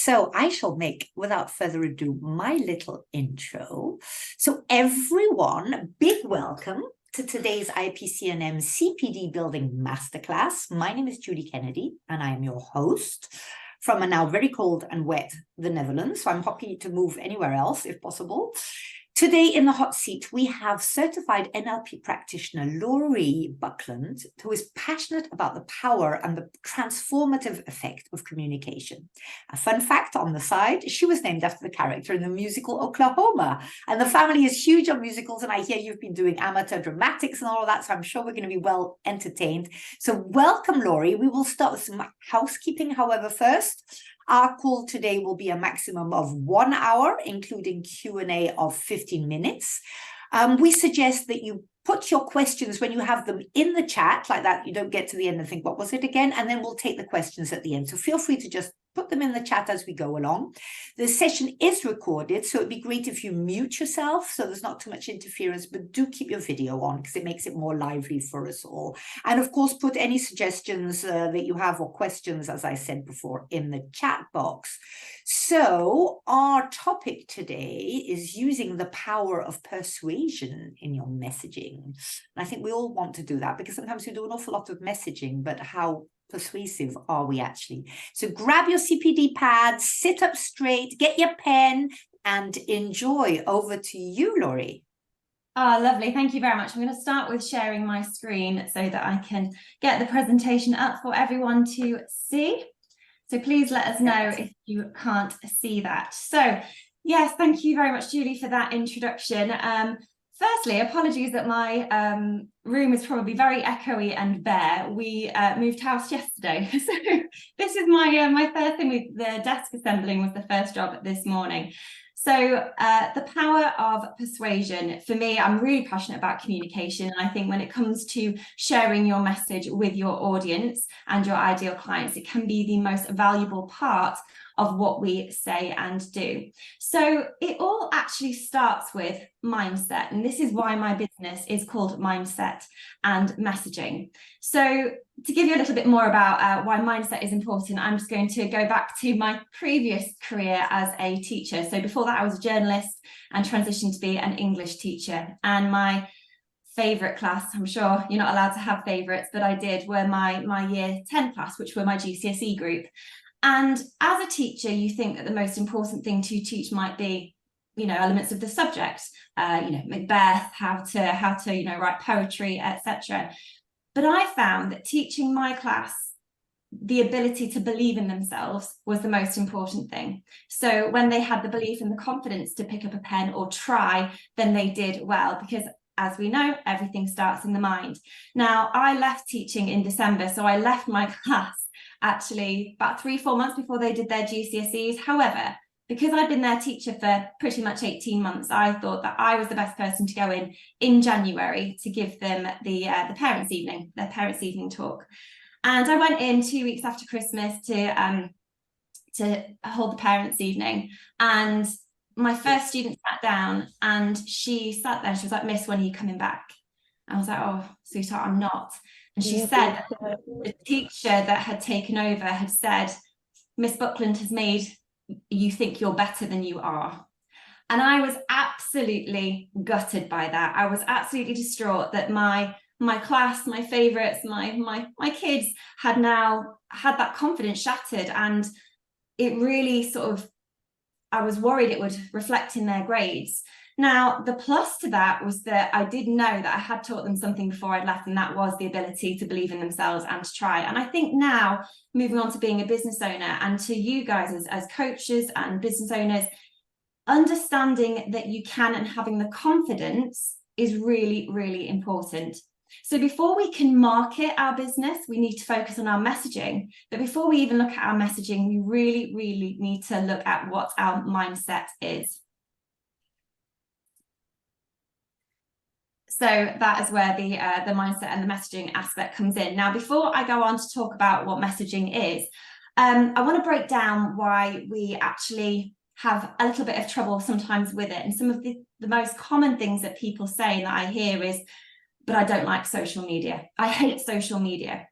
So I shall make, without further ado, my little intro. So everyone, big welcome to today's IAPC&M CPD Building Masterclass. My name is Judy Kennedy, and I am your host from a now very cold and wet the Netherlands. So I'm happy to move anywhere else if possible. Today in the hot seat, we have certified NLP practitioner Laurey Buckland, who is passionate about the power and the transformative effect of communication. A fun fact on the side, she was named after the character in the musical Oklahoma. And the family is huge on musicals, and I hear you've been doing amateur dramatics and all of that, so I'm sure we're going to be well entertained. So welcome, Laurey. We will start with some housekeeping, however, first. Our call today will be a maximum of 1 hour, including Q&A of 15 minutes. We suggest that you put your questions when you have them in the chat, like that you don't get to the end and think, what was it again? And then we'll take the questions at the end. So feel free to just put them in the chat as we go along. The session is recorded, so it'd be great if you mute yourself so there's not too much interference, but do keep your video on because it makes it more lively for us all. And of course, put any suggestions that you have or questions, as I said before, in the chat box. So our topic today is using the power of persuasion in your messaging. And I think we all want to do that because sometimes we do an awful lot of messaging, but how persuasive are we actually? So grab your CPD pad, sit up straight, get your pen, and enjoy. Over to you, Laurey. Oh, lovely. Thank you very much. I'm going to start with sharing my screen so that I can get the presentation up for everyone to see. So please let us know if you can't see that. So yes, thank you very much, Julie, for that introduction. Firstly, apologies that my room is probably very echoey and bare. We moved house yesterday, so this is my first thing. With the desk assembling was the first job this morning. So the power of persuasion. For me, I'm really passionate about communication, and I think when it comes to sharing your message with your audience and your ideal clients, it can be the most valuable part of what we say and do. So it all actually starts with mindset, and this is why my business is called Mindset and Messaging. So to give you a little bit more about why mindset is important, I'm just going to go back to my previous career as a teacher. So before that, I was a journalist and transitioned to be an English teacher. And my favourite class, I'm sure you're not allowed to have favourites, but I did, were my year 10 class, which were my GCSE group. And as a teacher, you think that the most important thing to teach might be, elements of the subject, Macbeth, how to, write poetry, etc. But I found that teaching my class the ability to believe in themselves was the most important thing. So when they had the belief and the confidence to pick up a pen or try, then they did well, because as we know, everything starts in the mind. Now, I left teaching in December, so I left my class actually about 3-4 months before they did their GCSEs. However, because I'd been their teacher for pretty much 18 months, I thought that I was the best person to go in January to give them the parents' evening, their parents' evening talk. And I went in 2 weeks after Christmas to hold the parents' evening. And my first student sat down, and she sat there and she was like, "Miss, when are you coming back?" I was like, "Oh, sweetheart, I'm not." And she said that the teacher that had taken over had said, "Miss Buckland has made you think you're better than you are." And I was absolutely gutted by that. I was absolutely distraught that my class, my favourites, my kids had now had that confidence shattered, and it really I was worried it would reflect in their grades. Now, the plus to that was that I did know that I had taught them something before I'd left, and that was the ability to believe in themselves and to try. And I think now, moving on to being a business owner, and to you guys as coaches and business owners, understanding that you can and having the confidence is really, really important. So before we can market our business, we need to focus on our messaging. But before we even look at our messaging, we really, really need to look at what our mindset is. So that is where the mindset and the messaging aspect comes in. Now, before I go on to talk about what messaging is, I want to break down why we actually have a little bit of trouble sometimes with it. And some of the most common things that people say that I hear is, "But I don't like social media. I hate social media."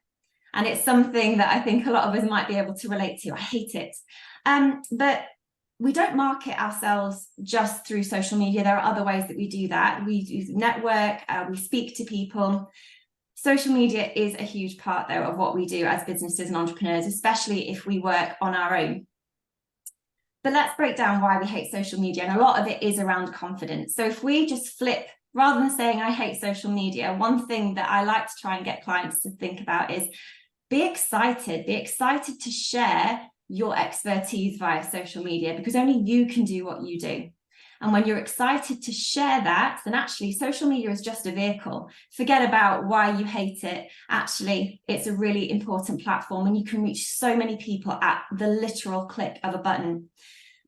And it's something that I think a lot of us might be able to relate to. I hate it. But we don't market ourselves just through social media. There are other ways that we do that. We use network, we speak to people. Social media is a huge part, though, of what we do as businesses and entrepreneurs, especially if we work on our own. But let's break down why we hate social media. And a lot of it is around confidence. So if we just flip, rather than saying I hate social media, one thing that I like to try and get clients to think about is be excited to share your expertise via social media, because only you can do what you do. And when you're excited to share that, then actually social media is just a vehicle. Forget about why you hate it. Actually, it's a really important platform and you can reach so many people at the literal click of a button.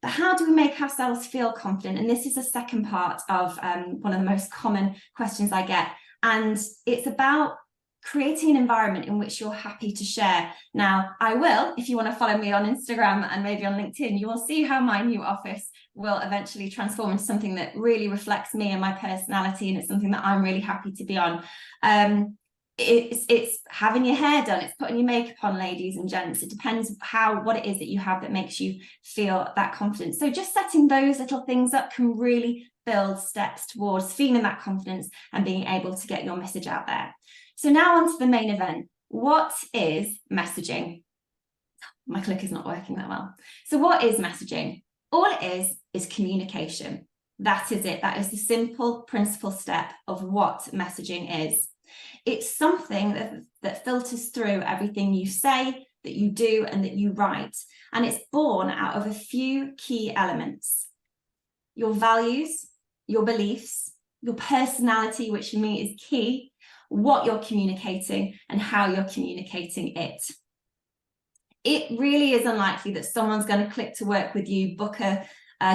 But how do we make ourselves feel confident? And this is the second part of one of the most common questions I get. And it's about creating an environment in which you're happy to share. Now, I will, if you want to follow me on Instagram and maybe on LinkedIn, you will see how my new office will eventually transform into something that really reflects me and my personality, and it's something that I'm really happy to be on. It's having your hair done, it's putting your makeup on, ladies and gents. It depends what it is that you have that makes you feel that confidence. So just setting those little things up can really build steps towards feeling that confidence and being able to get your message out there. So now on to the main event. What is messaging? My click is not working that well. So what is messaging? All it is communication. That is it. That is the simple principal step of what messaging is. It's something that filters through everything you say, that you do, and that you write. And it's born out of a few key elements: your values, your beliefs, your personality, which for me is key, what you're communicating, and how you're communicating it. It really is unlikely that someone's going to click to work with you, book a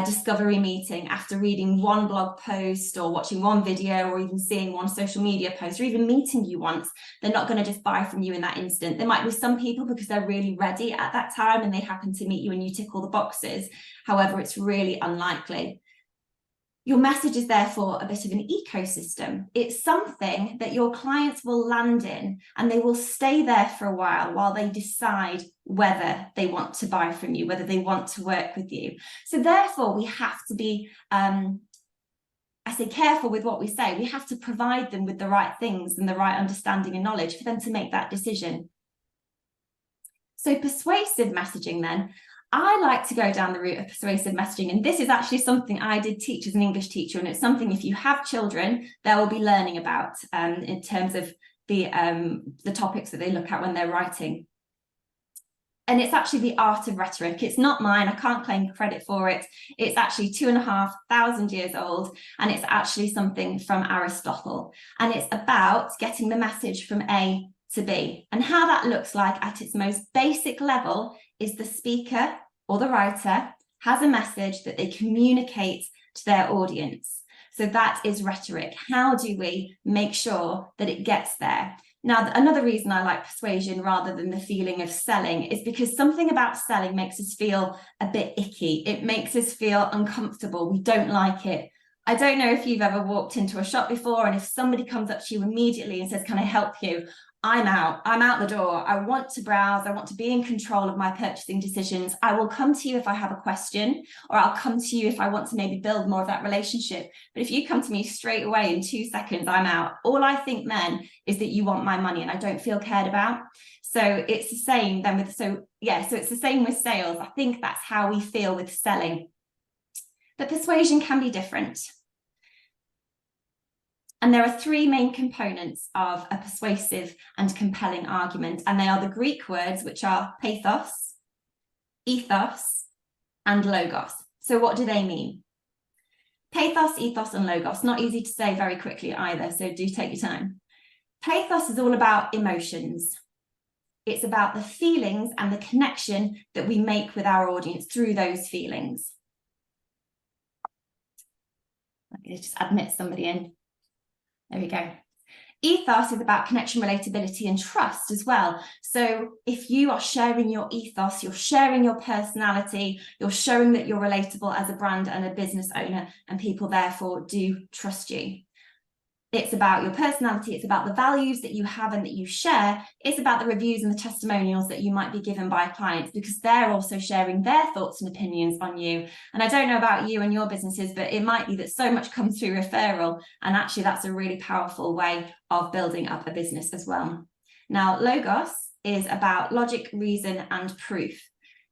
discovery meeting after reading one blog post or watching one video or even seeing one social media post or even meeting you once. They're not going to just buy from you in that instant. There might be some people because they're really ready at that time and they happen to meet you and you tick all the boxes. However, it's really unlikely. Your message is therefore a bit of an ecosystem. It's something that your clients will land in and they will stay there for a while they decide whether they want to buy from you, whether they want to work with you. So therefore, we have to be, careful with what we say. We have to provide them with the right things and the right understanding and knowledge for them to make that decision. So persuasive messaging then, I like to go down the route of persuasive messaging, and this is actually something I did teach as an English teacher, and it's something, if you have children, they will be learning about in terms of the topics that they look at when they're writing. And it's actually the art of rhetoric. It's not mine. I can't claim credit for it. It's actually 2,500 years old, and it's actually something from Aristotle. And it's about getting the message from A to B. And how that looks like at its most basic level is the speaker or the writer has a message that they communicate to their audience. So that is rhetoric. How do we make sure that it gets there? Now, another reason I like persuasion rather than the feeling of selling is because something about selling makes us feel a bit icky. It makes us feel uncomfortable. We don't like it. I don't know if you've ever walked into a shop before, and if somebody comes up to you immediately and says, "Can I help you?" I'm out the door. I want to browse. I want to be in control of my purchasing decisions. I will come to you if I have a question, or I'll come to you if I want to maybe build more of that relationship. But if you come to me straight away in 2 seconds, I'm out. All I think then is that you want my money and I don't feel cared about. So it's the same then with, so it's the same with sales. I think that's how we feel with selling. But persuasion can be different. And there are 3 main components of a persuasive and compelling argument, and they are the Greek words, which are pathos, ethos, and logos. So what do they mean? Pathos, ethos, and logos. Not easy to say very quickly either, so do take your time. Pathos is all about emotions. It's about the feelings and the connection that we make with our audience through those feelings. Let me just admit somebody in. There we go. Ethos is about connection, relatability, and trust as well. So if you are sharing your ethos, you're sharing your personality, you're showing that you're relatable as a brand and a business owner, and people therefore do trust you. It's about your personality. It's about the values that you have and that you share. It's about the reviews and the testimonials that you might be given by clients, because they're also sharing their thoughts and opinions on you. And I don't know about you and your businesses, but it might be that so much comes through referral. And actually, that's a really powerful way of building up a business as well. Now, Logos is about logic, reason, and proof.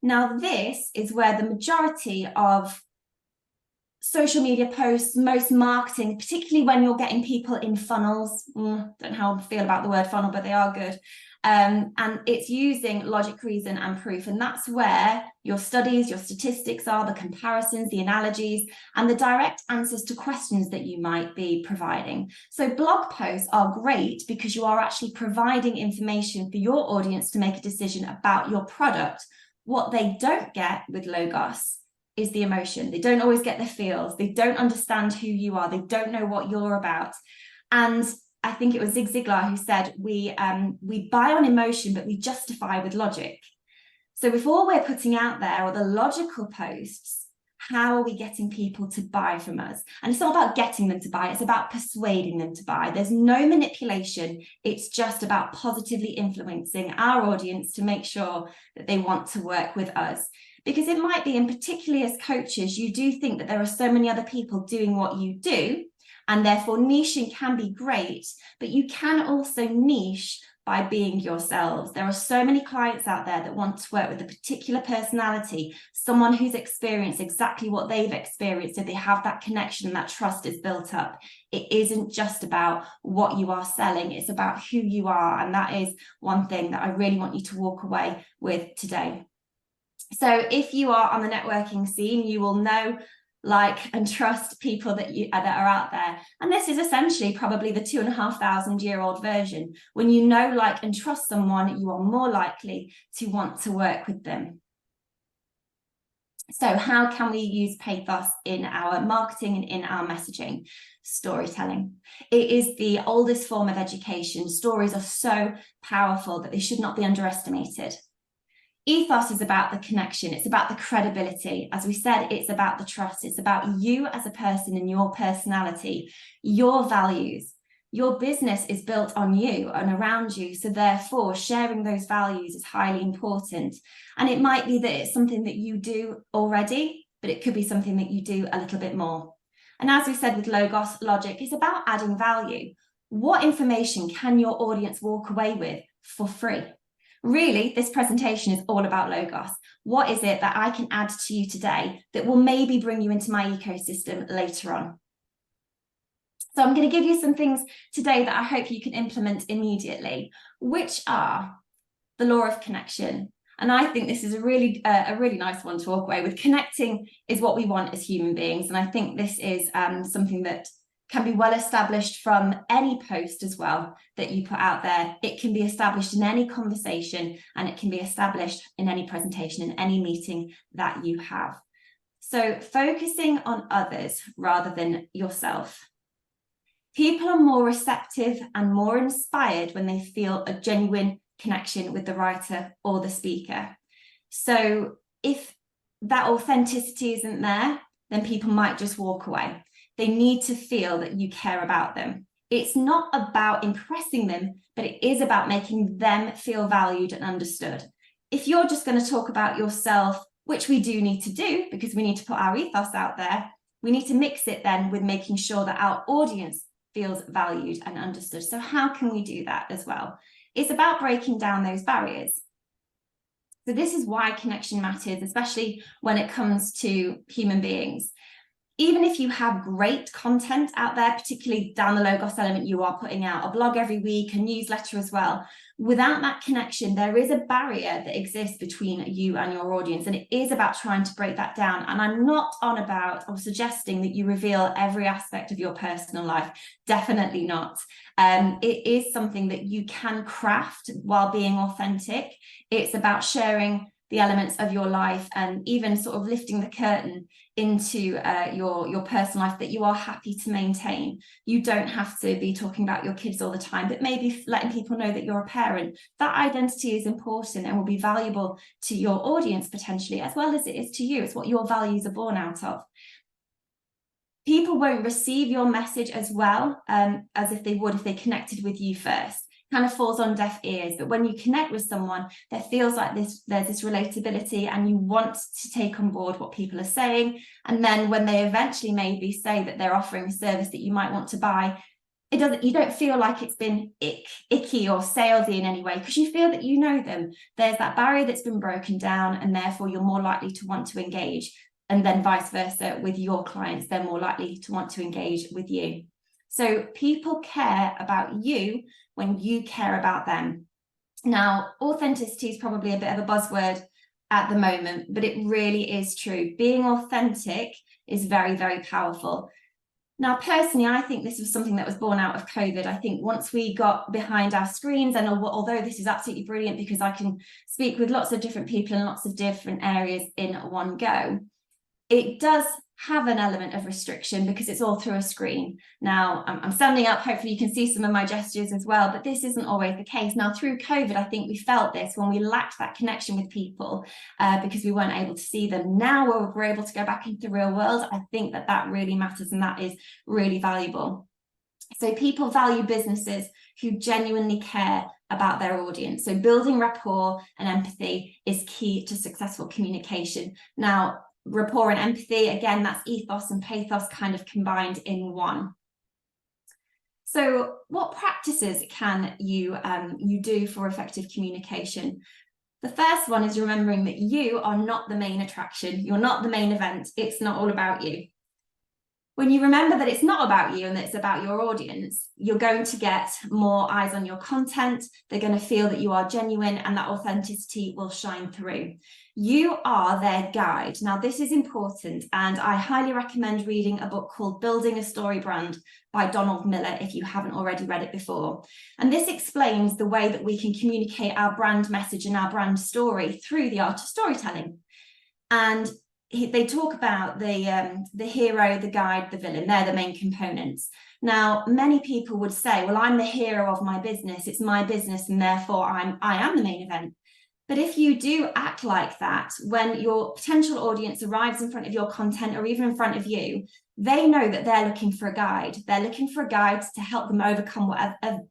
Now, this is where the majority of social media posts, most marketing, particularly when you're getting people in funnels. Don't know how I feel about the word funnel, but they are good. And it's using logic, reason, and proof. And that's where your studies, your statistics are, the comparisons, the analogies, and the direct answers to questions that you might be providing. So blog posts are great because you are actually providing information for your audience to make a decision about your product. What they don't get with Logos is the emotion. They don't always get the feels. They don't understand who you are. They don't know what you're about. And I think it was Zig Ziglar who said, we buy on emotion, but we justify with logic. So if all we're putting out there are the logical posts, how are we getting people to buy from us? And it's not about getting them to buy. It's about persuading them to buy. There's no manipulation. It's just about positively influencing our audience to make sure that they want to work with us. Because it might be, and particularly as coaches, you do think that there are so many other people doing what you do, and therefore niching can be great, but you can also niche by being yourselves. There are so many clients out there that want to work with a particular personality, someone who's experienced exactly what they've experienced, so they have that connection and that trust is built up. It isn't just about what you are selling, it's about who you are, and that is one thing that I really want you to walk away with today. So if you are on the networking scene, you will know, like, and trust people that are out there. And this is essentially probably the 2,500-year-old version. When you know, like, and trust someone, you are more likely to want to work with them. So how can we use pathos in our marketing and in our messaging? Storytelling. It is the oldest form of education. Stories are so powerful that they should not be underestimated. Ethos is about the connection. It's about the credibility. As we said, it's about the trust. It's about you as a person and your personality, your values. Your business is built on you and around you. So therefore, sharing those values is highly important. And it might be that it's something that you do already, but it could be something that you do a little bit more. And as we said with Logos, logic is about adding value. What information can your audience walk away with for free? Really, this presentation is all about Logos. What is it that I can add to you today that will maybe bring you into my ecosystem later on? So I'm going to give you some things today that I hope you can implement immediately, which are the law of connection. And I think this is a really nice one to walk away with. Connecting is what we want as human beings. And I think this is something that can be well established from any post as well that you put out there. It can be established in any conversation, and it can be established in any presentation, in any meeting that you have. So focusing on others rather than yourself. People are more receptive and more inspired when they feel a genuine connection with the writer or the speaker. So if that authenticity isn't there, then people might just walk away. They need to feel that you care about them. It's not about impressing them, but it is about making them feel valued and understood. If you're just going to talk about yourself, which we do need to do because we need to put our ethos out there, we need to mix it then with making sure that our audience feels valued and understood. So how can we do that as well? It's about breaking down those barriers. So this is why connection matters, especially when it comes to human beings. Even if you have great content out there, particularly down the Logos element, you are putting out a blog every week, a newsletter as well. Without that connection, there is a barrier that exists between you and your audience. And it is about trying to break that down. And I'm not on about or suggesting that you reveal every aspect of your personal life. Definitely not. It is something that you can craft while being authentic. It's about sharing the elements of your life and even sort of lifting the curtain into your personal life that you are happy to maintain. You don't have to be talking about your kids all the time, but maybe letting people know that you're a parent. That identity is important and will be valuable to your audience potentially, as well as it is to you. It's what your values are born out of. People won't receive your message as well as if they would if they connected with you first. Kind of falls on deaf ears. But when you connect with someone, there feels like there's this relatability, and you want to take on board what people are saying. And then when they eventually maybe say that they're offering a service that you might want to buy, you don't feel like it's been icky or salesy in any way, because you feel that you know them. There's that barrier that's been broken down, and therefore you're more likely to want to engage. And then vice versa with your clients, they're more likely to want to engage with you. So people care about you when you care about them. Now, authenticity is probably a bit of a buzzword at the moment, but it really is true. Being authentic is very, very powerful. Now, personally, I think this was something that was born out of COVID. I think once we got behind our screens, and although this is absolutely brilliant because I can speak with lots of different people in lots of different areas in one go, it does have an element of restriction because it's all through a screen. Now, I'm standing up, hopefully you can see some of my gestures as well, but this isn't always the case. Now, through COVID, I think we felt this when we lacked that connection with people because we weren't able to see them. Now we're able to go back into the real world. I think that really matters, and that is really valuable. So people value businesses who genuinely care about their audience. So building rapport and empathy is key to successful communication. Now, rapport and empathy, again, that's ethos and pathos kind of combined in one. So what practices can you do for effective communication? The first one is remembering that you are not the main attraction. You're not the main event. It's not all about you. When you remember that it's not about you and that it's about your audience, you're going to get more eyes on your content. They're going to feel that you are genuine, and that authenticity will shine through. You are their guide. Now, this is important, and I highly recommend reading a book called Building a Story Brand by Donald Miller if you haven't already read it before. And this explains the way that we can communicate our brand message and our brand story through the art of storytelling. And they talk about the hero, the guide, the villain. They're the main components. Now, many people would say, well, I'm the hero of my business. It's my business, and therefore I am the main event. But if you do act like that, when your potential audience arrives in front of your content or even in front of you, they know that they're looking for a guide. They're looking for a guide to help them overcome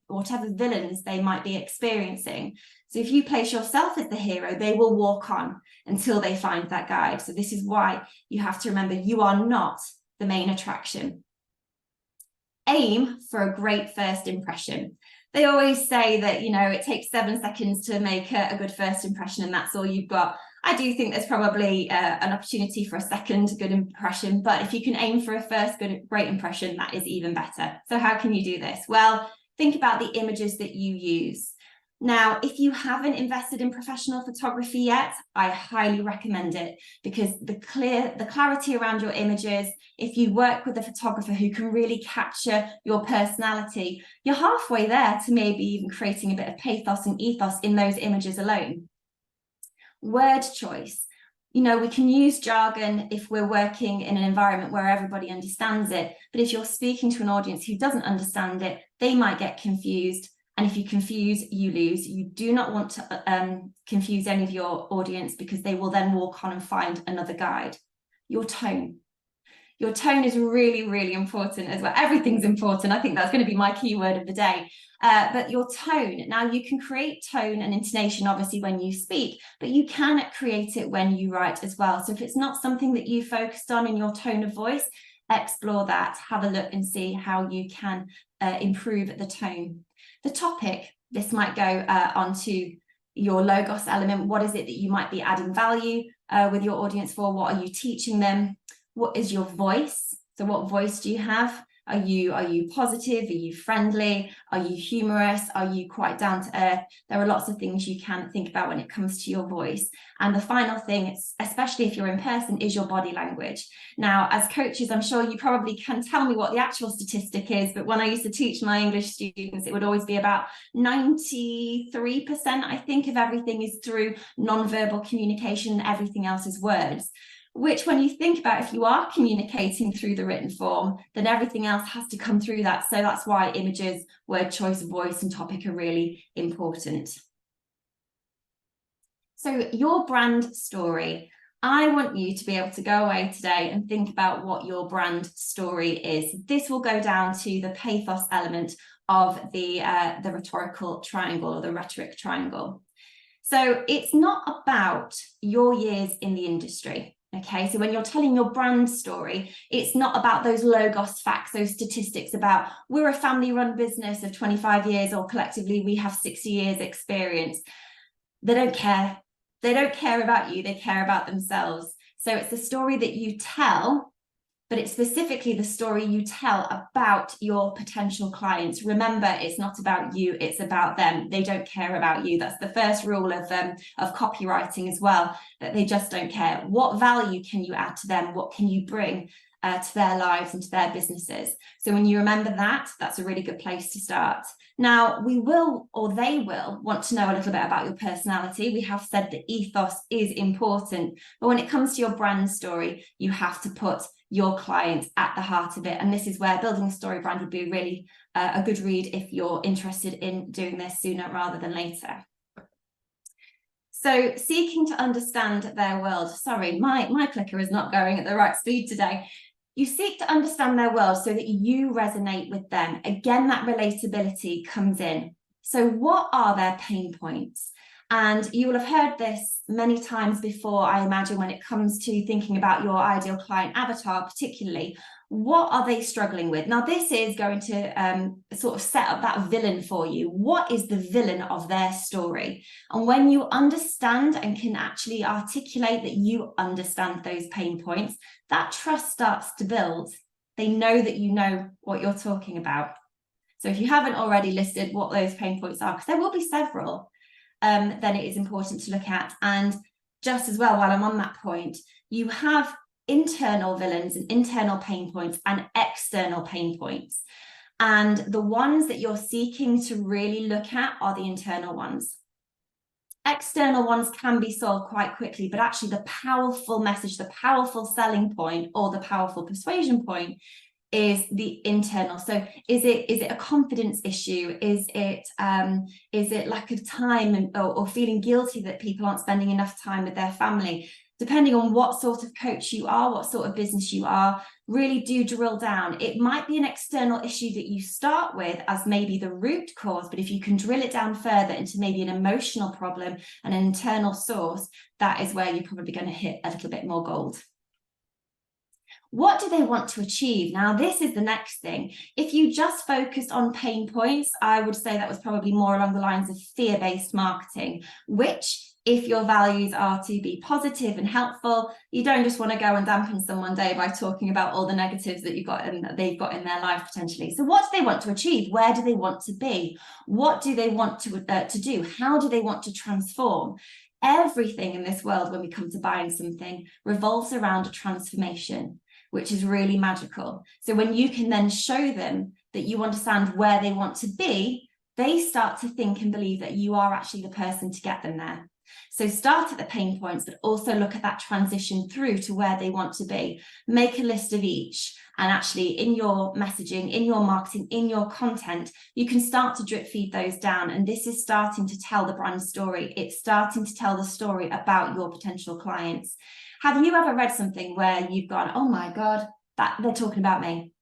whatever villains they might be experiencing. So if you place yourself as the hero, they will walk on until they find that guide. So this is why you have to remember you are not the main attraction. Aim for a great first impression. They always say that, it takes 7 seconds to make a good first impression, and that's all you've got. I do think there's probably an opportunity for a second good impression, but if you can aim for a first great impression, that is even better. So how can you do this? Well, think about the images that you use. Now, if you haven't invested in professional photography yet, I highly recommend it, because the clarity around your images, if you work with a photographer who can really capture your personality, you're halfway there to maybe even creating a bit of pathos and ethos in those images alone. Word choice. We can use jargon if we're working in an environment where everybody understands it, but if you're speaking to an audience who doesn't understand it, they might get confused. And if you confuse, you lose. You do not want to confuse any of your audience, because they will then walk on and find another guide. Your tone. Your tone is really, really important as well. Everything's important. I think that's going to be my key word of the day. But your tone. Now, you can create tone and intonation, obviously, when you speak, but you can create it when you write as well. So if it's not something that you focused on in your tone of voice, explore that. Have a look and see how you can improve the tone. The topic, this might go onto your logos element. What is it that you might be adding value with your audience for? What are you teaching them? What is your voice? So what voice do you have? Are you positive? Are you friendly? Are you humorous? Are you quite down to earth? There are lots of things you can think about when it comes to your voice. And the final thing, especially if you're in person, is your body language. Now, as coaches, I'm sure you probably can tell me what the actual statistic is, but when I used to teach my English students, it would always be about 93%, I think, of everything is through nonverbal communication, and everything else is words. Which, when you think about, if you are communicating through the written form, then everything else has to come through that. So that's why images, word choice, voice, and topic are really important. So your brand story. I want you to be able to go away today and think about what your brand story is. This will go down to the pathos element of the rhetorical triangle, or the rhetoric triangle. So it's not about your years in the industry. Okay, so when you're telling your brand story, it's not about those logos facts, those statistics about we're a family-run business of 25 years, or collectively we have 60 years experience. They don't care. They don't care about you. They care about themselves. So it's the story that you tell, but it's specifically the story you tell about your potential clients. Remember, it's not about you, it's about them. They don't care about you. That's the first rule of copywriting as well, that they just don't care. What value can you add to them? What can you bring to their lives and to their businesses? So when you remember that, that's a really good place to start. Now, we will, or they will, want to know a little bit about your personality. We have said that ethos is important, but when it comes to your brand story, you have to put your clients at the heart of it. And this is where building a story brand would be really a good read if you're interested in doing this sooner rather than later. So seeking to understand their world. Sorry, my clicker is not going at the right speed today. You seek to understand their world so that you resonate with them. Again, that relatability comes in. So what are their pain points? And you will have heard this many times before, I imagine, when it comes to thinking about your ideal client avatar, particularly. What are they struggling with? Now, this is going to sort of set up that villain for you. What is the villain of their story? And when you understand and can actually articulate that you understand those pain points, that trust starts to build. They know that you know what you're talking about. So if you haven't already listed what those pain points are, because there will be several, then it is important to look at. And just as well, while I'm on that point, you have internal villains and internal pain points and external pain points. And the ones that you're seeking to really look at are the internal ones. External ones can be solved quite quickly, but actually the powerful message, the powerful selling point, or the powerful persuasion point is the internal. So is it a confidence issue? Is it lack of time or feeling guilty that people aren't spending enough time with their family? Depending on what sort of coach you are, what sort of business you are, really do drill down. It might be an external issue that you start with as maybe the root cause, but if you can drill it down further into maybe an emotional problem and an internal source, that is where you're probably going to hit a little bit more gold. What do they want to achieve? Now, this is the next thing. If you just focused on pain points, I would say that was probably more along the lines of fear-based marketing, which, if your values are to be positive and helpful, you don't just want to go and dampen someone day by talking about all the negatives that you've got and they've got in their life potentially. So what do they want to achieve? Where do they want to be? What do they want to do? How do they want to transform? Everything in this world, when we come to buying something, revolves around a transformation, which is really magical. So when you can then show them that you understand where they want to be, they start to think and believe that you are actually the person to get them there. So start at the pain points, but also look at that transition through to where they want to be. Make a list of each. And actually in your messaging, in your marketing, in your content, you can start to drip feed those down. And this is starting to tell the brand story. It's starting to tell the story about your potential clients. Have you ever read something where you've gone, oh my God, that they're talking about me?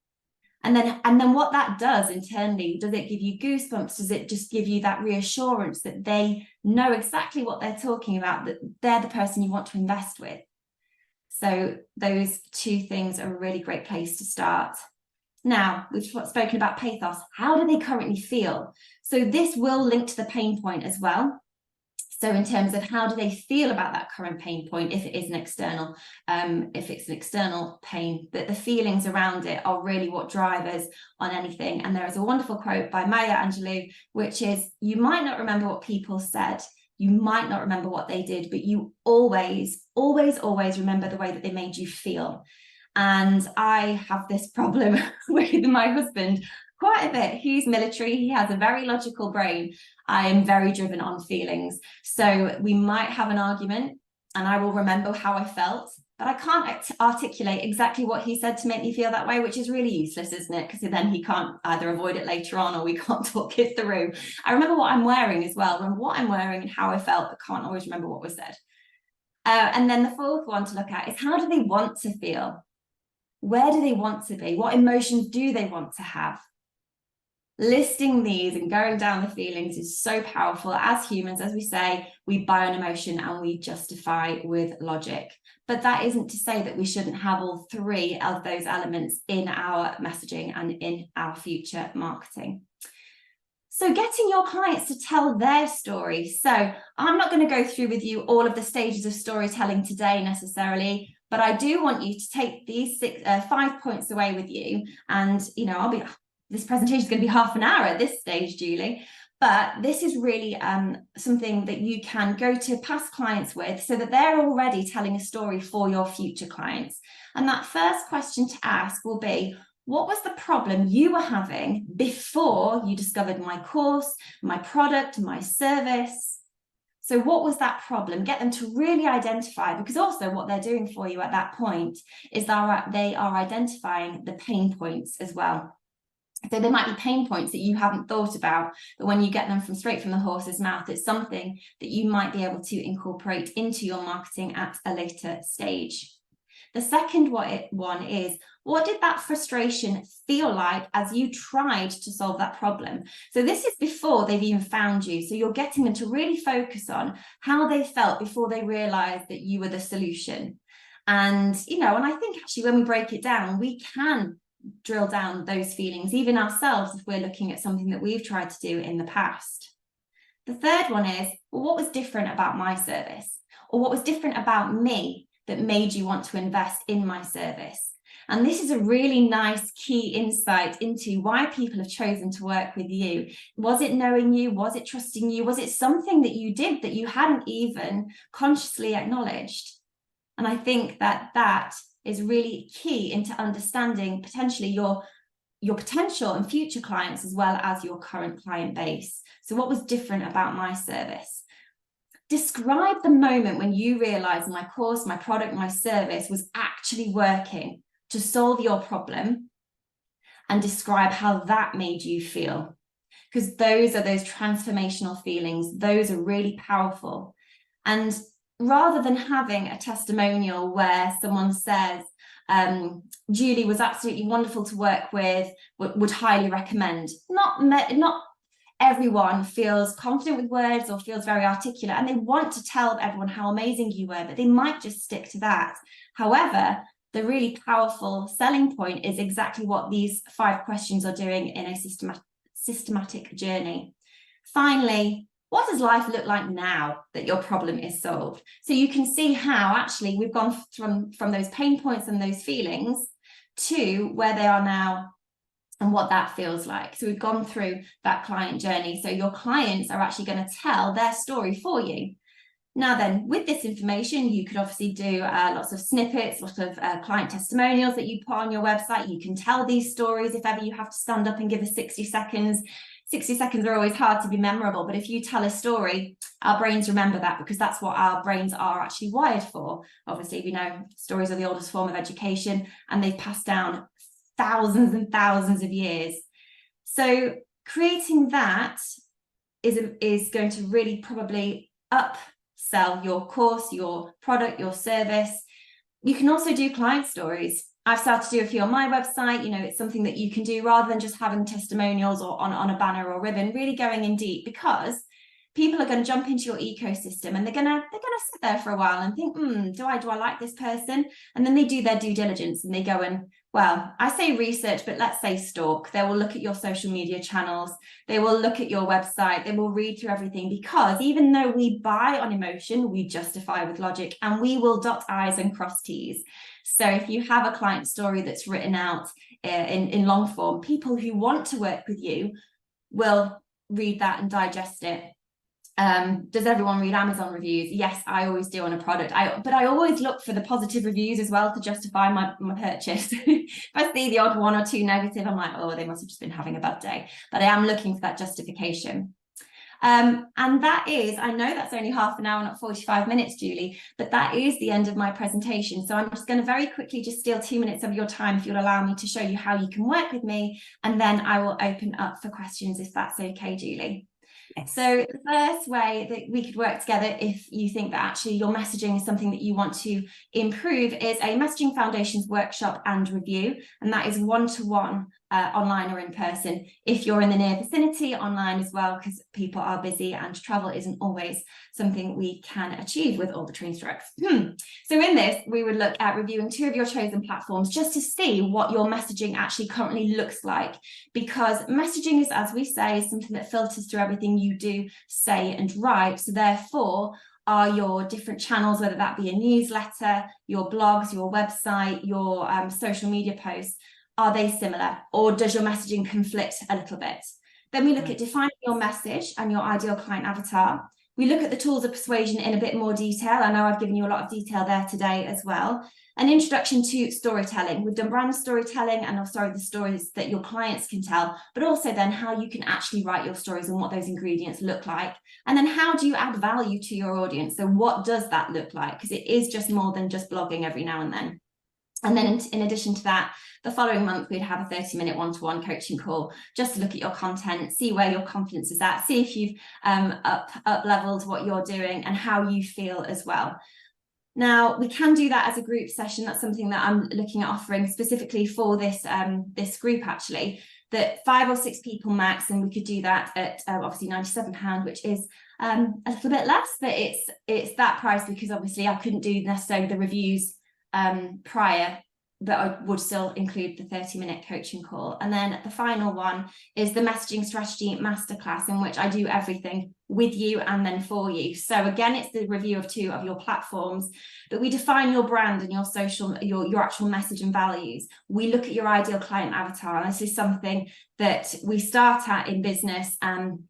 And then what that does internally, does it give you goosebumps? Does it just give you that reassurance that they know exactly what they're talking about, that they're the person you want to invest with? So those two things are a really great place to start. Now, we've spoken about pathos. How do they currently feel? So this will link to the pain point as well. So in terms of how do they feel about that current pain point, if it is an external, if it's an external pain, that the feelings around it are really what drive us on anything. And there is a wonderful quote by Maya Angelou, which is, you might not remember what people said, you might not remember what they did, but you always, always, always remember the way that they made you feel. And I have this problem with my husband quite a bit. He's military, he has a very logical brain. I am very driven on feelings. So we might have an argument and I will remember how I felt, but I can't articulate exactly what he said to make me feel that way, which is really useless, isn't it? Because then he can't either avoid it later on or we can't talk it through. I remember what I'm wearing as well, and what I'm wearing and how I felt, but can't always remember what was said. And then the fourth one to look at is, how do they want to feel? Where do they want to be? What emotions do they want to have? Listing these and going down the feelings is so powerful. As humans, as we say, we buy on emotion and we justify with logic. But that isn't to say that we shouldn't have all three of those elements in our messaging and in our future marketing. So getting your clients to tell their story. So I'm not going to go through with you all of the stages of storytelling today necessarily, but I do want you to take these 5 points away with you. And, you know, this presentation is going to be half an hour at this stage, Julie, but this is really something that you can go to past clients with so that they're already telling a story for your future clients. And that first question to ask will be, what was the problem you were having before you discovered my course, my product, my service? So what was that problem? Get them to really identify, because also what they're doing for you at that point is that they are identifying the pain points as well. So there might be pain points that you haven't thought about, but when you get them straight from the horse's mouth, it's something that you might be able to incorporate into your marketing at a later stage. The second one is, what did that frustration feel like as you tried to solve that problem? So this is before they've even found you. So you're getting them to really focus on how they felt before they realized that you were the solution. And, you know, and I think actually when we break it down, we can drill down those feelings, even ourselves, if we're looking at something that we've tried to do in the past. The third one is, well, what was different about my service? Or what was different about me that made you want to invest in my service? And this is a really nice key insight into why people have chosen to work with you. Was it knowing you? Was it trusting you? Was it something that you did that you hadn't even consciously acknowledged? And I think that that is really key into understanding potentially your potential and future clients as well as your current client base. So what was different about my service? Describe the moment when you realized my course, my product, my service was actually working to solve your problem, and describe how that made you feel. Because those are those transformational feelings. Those are really powerful. And rather than having a testimonial where someone says, Julie was absolutely wonderful to work with, would highly recommend. Not everyone feels confident with words or feels very articulate, and they want to tell everyone how amazing you were, but they might just stick to that. However, the really powerful selling point is exactly what these 5 questions are doing in a systematic journey. Finally, what does life look like now that your problem is solved? So you can see how actually we've gone from those pain points and those feelings to where they are now and what that feels like. So we've gone through that client journey. So your clients are actually going to tell their story for you. Now then, with this information, you could obviously do lots of snippets, lots of client testimonials that you put on your website. You can tell these stories if ever you have to stand up and give us 60 seconds. 60 seconds are always hard to be memorable, but if you tell a story, our brains remember that, because that's what our brains are actually wired for. Obviously, we know stories are the oldest form of education, and they've passed down thousands and thousands of years. So creating that is going to really probably upsell your course, your product, your service. You can also do client stories. I've started to do a few on my website. You know, it's something that you can do rather than just having testimonials or on a banner or ribbon, really going in deep, because people are going to jump into your ecosystem and they're going to sit there for a while and think, do I like this person? And then they do their due diligence and they go and, well, I say research, but let's say stalk. They will look at your social media channels. They will look at your website. They will read through everything, because even though we buy on emotion, we justify with logic, and we will dot I's and cross T's. So if you have a client story that's written out in long form, people who want to work with you will read that and digest it. Does everyone read Amazon reviews? Yes, I always do on a product. But I always look for the positive reviews as well to justify my purchase. If I see the odd 1 or 2 negative, I'm like, oh, they must have just been having a bad day. But I am looking for that justification. And that is, I know that's only half an hour, not 45 minutes, Julie, but that is the end of my presentation. So I'm just going to very quickly just steal 2 minutes of your time, if you'll allow me, to show you how you can work with me. And then I will open up for questions, if that's okay, Julie. Yes. So the first way that we could work together, if you think that actually your messaging is something that you want to improve, is a Messaging Foundations workshop and review. And that is one-to-one, online or in person. If you're in the near vicinity, online as well, because people are busy and travel isn't always something we can achieve with all the train strikes. So in this, we would look at reviewing 2 of your chosen platforms just to see what your messaging actually currently looks like. Because messaging is, as we say, is something that filters through everything you do, say and write. So therefore, are your different channels, whether that be a newsletter, your blogs, your website, your social media posts, are they similar, or does your messaging conflict a little bit? Then we look at defining your message and your ideal client avatar. We look at the tools of persuasion in a bit more detail. I know I've given you a lot of detail there today as well. An introduction to storytelling. We've done brand storytelling and the stories that your clients can tell, but also then how you can actually write your stories and what those ingredients look like. And then how do you add value to your audience? So what does that look like? Because it is just more than just blogging every now and then. And then in addition to that, the following month, we'd have a 30-minute one-to-one coaching call just to look at your content, see where your confidence is at, see if you've up-leveled what you're doing and how you feel as well. Now, we can do that as a group session. That's something that I'm looking at offering specifically for this, this group, actually, that 5 or 6 people max, and we could do that at obviously £97, which is a little bit less, but it's that price because obviously I couldn't do necessarily the reviews prior, but I would still include the 30-minute coaching call. And then the final one is the Messaging Strategy Masterclass, in which I do everything with you and then for you. So again, it's the review of 2 of your platforms, but we define your brand and your social, your actual message and values. We look at your ideal client avatar. And this is something that we start at in business. And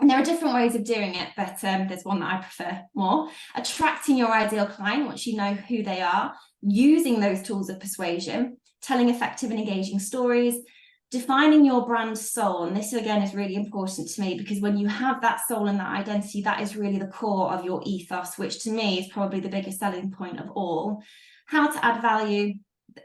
there are different ways of doing it, but there's one that I prefer more. Attracting your ideal client once you know who they are, using those tools of persuasion, telling effective and engaging stories, defining your brand soul. And this again is really important to me, because when you have that soul and that identity, that is really the core of your ethos, which to me is probably the biggest selling point of all. How to add value,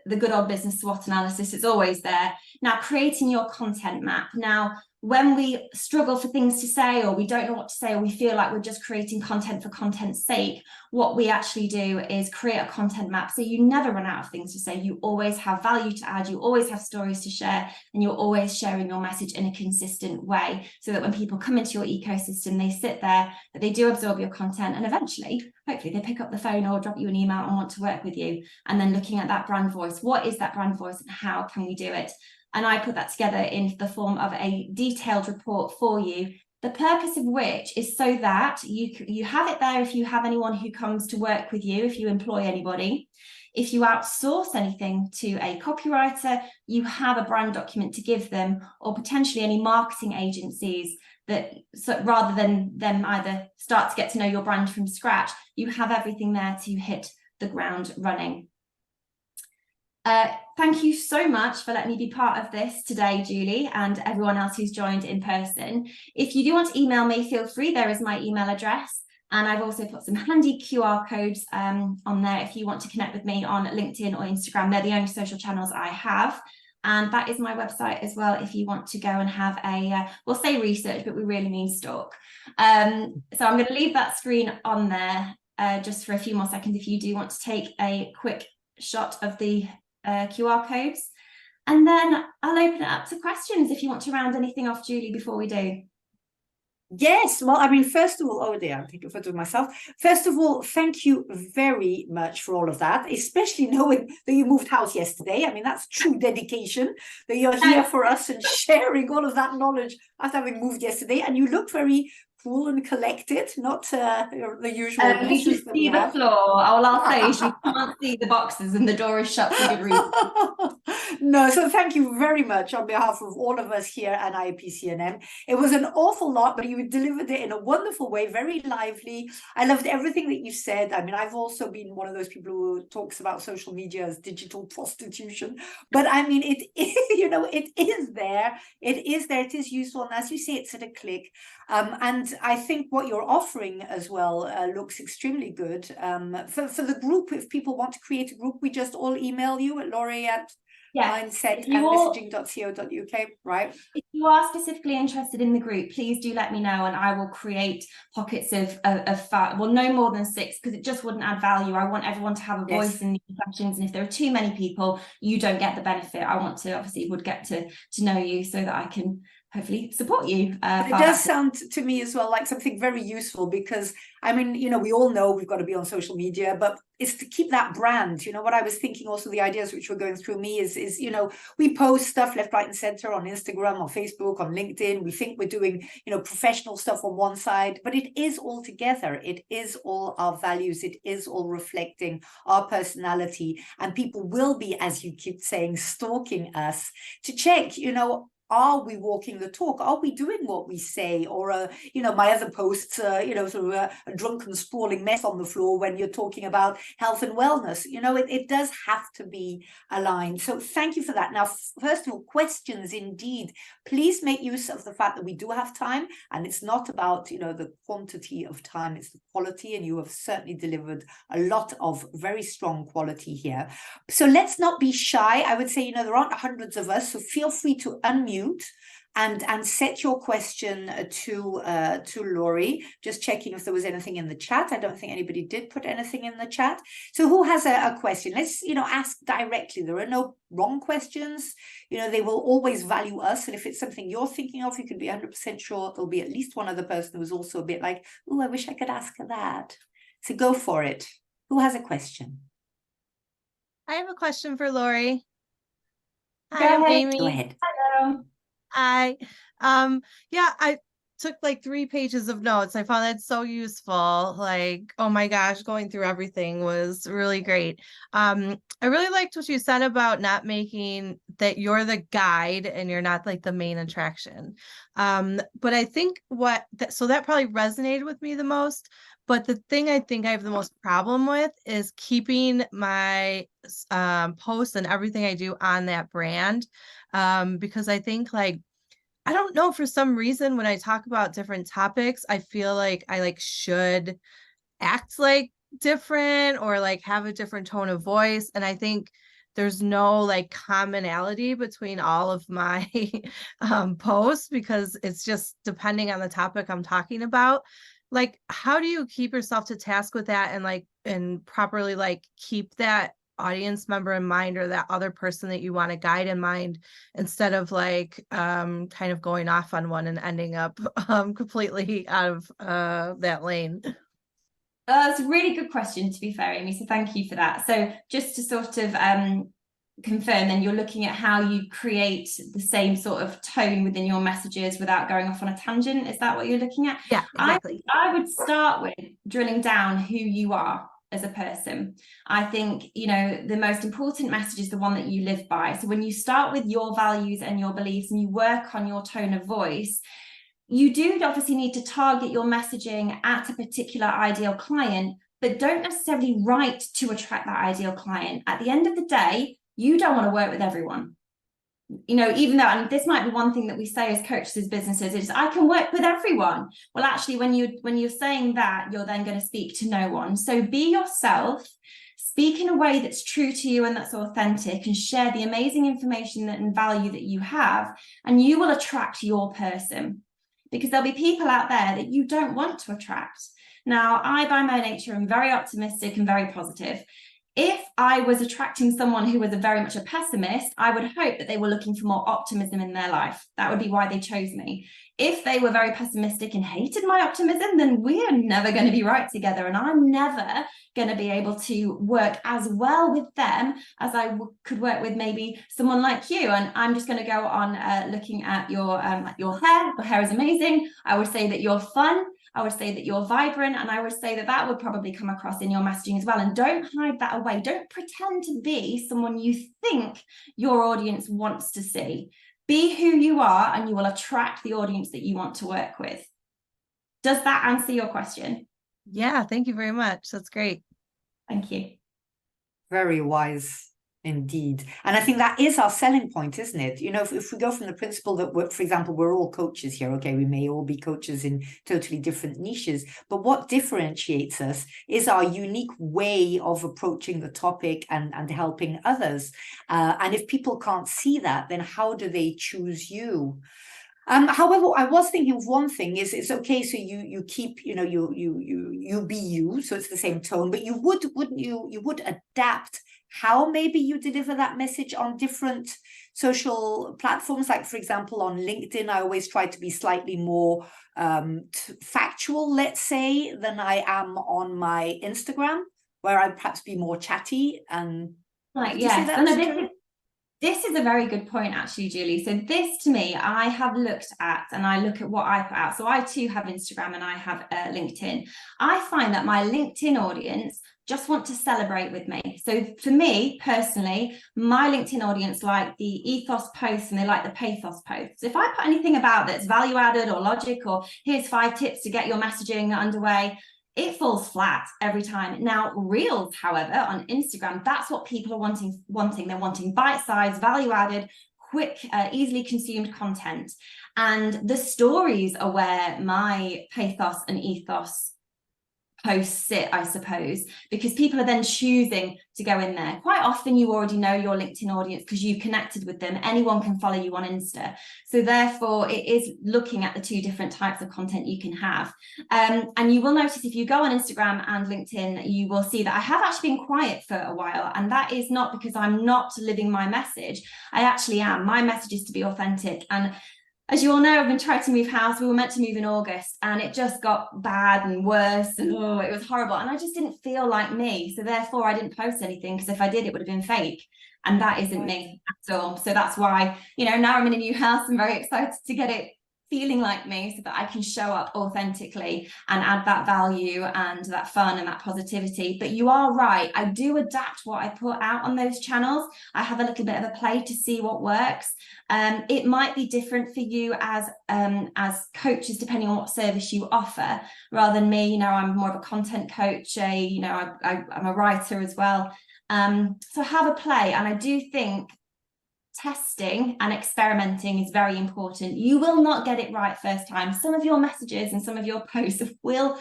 the good old business SWOT analysis, it's always there. Now, creating your content map. Now, when we struggle for things to say, or we don't know what to say, or we feel like we're just creating content for content's sake, what we actually do is create a content map. So you never run out of things to say. You always have value to add. You always have stories to share, and you're always sharing your message in a consistent way, so that when people come into your ecosystem, they sit there, that they do absorb your content, and eventually, hopefully, they pick up the phone or drop you an email and want to work with you. And then looking at that brand voice. What is that brand voice and how can we do it? And I put that together in the form of a detailed report for you, the purpose of which is so that you have it there if you have anyone who comes to work with you, if you employ anybody. If you outsource anything to a copywriter, you have a brand document to give them, or potentially any marketing agencies that, so rather than them either start to get to know your brand from scratch, you have everything there to hit the ground running. Thank you so much for letting me be part of this today, Julie, and everyone else who's joined in person. If you do want to email me, feel free. There is my email address. And I've also put some handy QR codes on there if you want to connect with me on LinkedIn or Instagram. They're the only social channels I have. And that is my website as well, if you want to go and have a, we'll say research, but we really mean stalk. So I'm going to leave that screen on there just for a few more seconds if you do want to take a quick shot of the QR codes. And then I'll open it up to questions if you want to round anything off, Julie, before we do. Yes, well, I mean, first of all, oh dear, I'm taking a photo of myself. First of all, thank you very much for all of that, especially knowing that you moved house yesterday. I mean, that's true dedication, that you're here for us and sharing all of that knowledge after having moved yesterday. And you look very cool and collected, not the usual. You should see the floor. I'll say she can't see the boxes and the door is shut for good reason. No, so thank you very much on behalf of all of us here at IAPC&M. It was an awful lot, but you delivered it in a wonderful way, very lively. I loved everything that you said. I mean, I've also been one of those people who talks about social media as digital prostitution, but I mean, you know, it is there. It is there. It is useful. And as you say, it's at a click. And I think what you're offering as well looks extremely good. For the group, if people want to create a group, we just all email you at Laurey at Yeah. mindset and messaging.co.uk, right? If you are specifically interested in the group, please do let me know, and I will create pockets of well, no more than 6, because it just wouldn't add value. I want everyone to have a voice in these sessions, and if there are too many people, you don't get the benefit. I want to obviously would get to know you so that I can hopefully support you. It does sound to me as well like something very useful, because I mean, you know, we all know we've got to be on social media, but it's to keep that brand. You know, what I was thinking also, the ideas which were going through me is, you know, we post stuff left, right, and center on Instagram, on Facebook, on LinkedIn. We think we're doing, you know, professional stuff on one side, but it is all together. It is all our values. It is all reflecting our personality. And people will be, as you keep saying, stalking us to check, you know, are we walking the talk? Are we doing what we say? Or, you know, my other posts, you know, sort of a drunken, sprawling mess on the floor when you're talking about health and wellness. You know, it does have to be aligned. So thank you for that. Now, first of all, questions indeed. Please make use of the fact that we do have time, and it's not about, you know, the quantity of time, it's the quality, and you have certainly delivered a lot of very strong quality here. So let's not be shy. I would say, you know, there aren't hundreds of us, so feel free to unmute and set your question to Laurey. Just checking if there was anything in the chat. I don't think anybody did put anything in the chat. So who has a question? Let's, you know, ask directly. There are no wrong questions. You know, they will always value us. And if it's something you're thinking of, you can be 100% sure there'll be at least one other person who's also a bit like, oh, I wish I could ask her that. So go for it. Who has a question? I have a question for Laurey. Hi, I'm Amy. Go ahead. Hello. Hi. Yeah, I took like 3 pages of notes. I found that so useful. Like, oh my gosh, going through everything was really great. I really liked what you said about not making that you're the guide and you're not like the main attraction. But I think so that probably resonated with me the most. But the thing I think I have the most problem with is keeping my posts and everything I do on that brand. Because I think like, I don't know, for some reason, when I talk about different topics, I feel like I like should act like different or like have a different tone of voice. And I think there's no like commonality between all of my posts, because it's just depending on the topic I'm talking about. Like, how do you keep yourself to task with that and properly like keep that audience member in mind, or that other person that you want to guide in mind, instead of like kind of going off on one and ending up completely out of that lane? That's a really good question, to be fair, Amy. So thank you for that. So just to sort of confirm, then you're looking at how you create the same sort of tone within your messages without going off on a tangent. Is that what you're looking at? Yeah, exactly. I would start with drilling down who you are as a person. I think, you know, the most important message is the one that you live by. So when you start with your values and your beliefs and you work on your tone of voice, you do obviously need to target your messaging at a particular ideal client, but don't necessarily write to attract that ideal client. At the end of the day, you don't want to work with everyone. You know, even though, and this might be one thing that we say as coaches, as businesses, is I can work with everyone. Well, actually, when you're saying that, you're then going to speak to no one. So be yourself, speak in a way that's true to you and that's authentic, and share the amazing information and value that you have, and you will attract your person. Because there'll be people out there that you don't want to attract. Now, I, by my nature, am very optimistic and very positive. If I was attracting someone who was very much a pessimist, I would hope that they were looking for more optimism in their life. That would be why they chose me. If they were very pessimistic and hated my optimism, then we are never going to be right together. And I'm never going to be able to work as well with them as I could work with maybe someone like you. And I'm just going to go on looking at your hair. Your hair is amazing. I would say that you're fun. I would say that you're vibrant, and I would say that that would probably come across in your messaging as well. And don't hide that away. Don't pretend to be someone you think your audience wants to see. Be who you are, and you will attract the audience that you want to work with. Does that answer your question? Yeah, thank you very much. That's great. Thank you. Very wise. Indeed. And I think that is our selling point, isn't it? You know, if we go from the principle that, for example, we're all coaches here, okay, we may all be coaches in totally different niches, but what differentiates us is our unique way of approaching the topic and helping others. And if people can't see that, then how do they choose you? However, I was thinking of one thing is it's okay. So you keep, you know, you be you. So it's the same tone, but you wouldn't you would adapt how maybe you deliver that message on different social platforms. Like, for example, on LinkedIn, I always try to be slightly more factual, let's say, than I am on my Instagram, where I'd perhaps be more chatty. And right, yes. This is a very good point, actually, Julie. So this, to me, I have looked at, and I look at what I put out. So I too have Instagram and I have LinkedIn. I find that my LinkedIn audience just want to celebrate with me. So for me personally, my LinkedIn audience like the ethos posts and they like the pathos posts. If I put anything about that's value added or logic, or here's 5 tips to get your messaging underway, it falls flat every time. Now, Reels, however, on Instagram, that's what people are wanting. They're wanting bite-sized, value-added, quick, easily consumed content. And the stories are where my pathos and ethos posts sit, I suppose, because people are then choosing to go in there. Quite often you already know your LinkedIn audience because you connected with them. Anyone can follow you on Insta. So therefore it is looking at the 2 different types of content you can have. And you will notice if you go on Instagram and LinkedIn, you will see that I have actually been quiet for a while. And that is not because I'm not living my message. I actually am. My message is to be authentic. And as you all know, I've been trying to move house. We were meant to move in August and it just got bad and worse and it was horrible. And I just didn't feel like me. So therefore I didn't post anything because if I did, it would have been fake. And that isn't me at all. So that's why, you know, now I'm in a new house. I'm very excited to get it feeling like me so that I can show up authentically and add that value and that fun and that positivity. But you are right, I do adapt what I put out on those channels. I have a little bit of a play to see what works. It might be different for you as coaches depending on what service you offer, rather than me. You know, I'm more of a content coach, I'm a writer as well. So have a play, and I do think testing and experimenting is very important. You will not get it right first time. Some of your messages and some of your posts will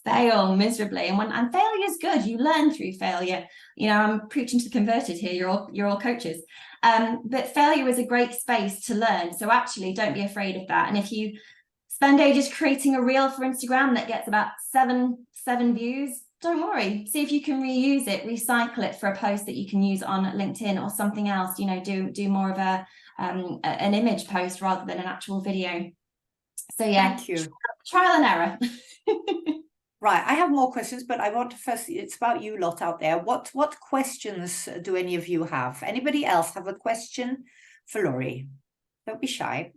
fail miserably, and failure is good. You learn through failure. You know, I'm preaching to the converted here. You're all coaches, but failure is a great space to learn. So actually, don't be afraid of that. And if you spend ages creating a reel for Instagram that gets about seven views, don't worry. See if you can reuse it, recycle it for a post that you can use on LinkedIn or something else. You know, do more of an image post rather than an actual video. So yeah, thank you. Trial and error. Right, I have more questions, but I want to first, it's about you lot out there. What questions do any of you have? Anybody else have a question for Laurey? Don't be shy.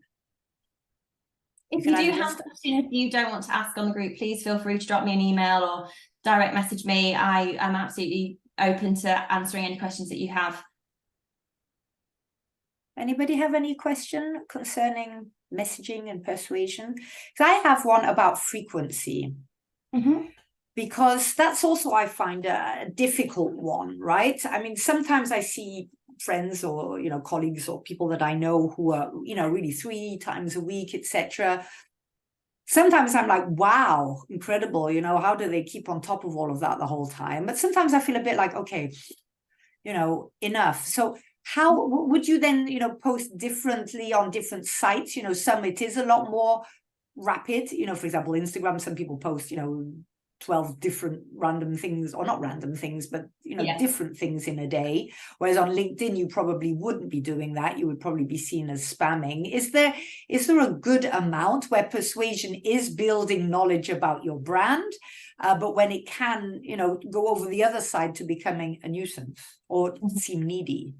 If you do have a question, if you don't want to ask on the group, please feel free to drop me an email or direct message me. I am absolutely open to answering any questions that you have. Anybody have any question concerning messaging and persuasion? So I have one about frequency. Mm-hmm. Because that's also, I find, a difficult one, right? I mean, sometimes I see friends or, you know, colleagues or people that I know who are, you know, really 3 times a week, etc. Sometimes I'm like, wow, incredible, you know, how do they keep on top of all of that the whole time? But sometimes I feel a bit like, okay, you know, enough. So how would you then, you know, post differently on different sites? You know, some it is a lot more rapid, you know, for example, Instagram, some people post, you know, 12 different random things, or not random things, but, you know, different things in a day. Whereas on LinkedIn, you probably wouldn't be doing that. You would probably be seen as spamming. Is there a good amount where persuasion is building knowledge about your brand, but when it can, you know, go over the other side to becoming a nuisance or seem needy?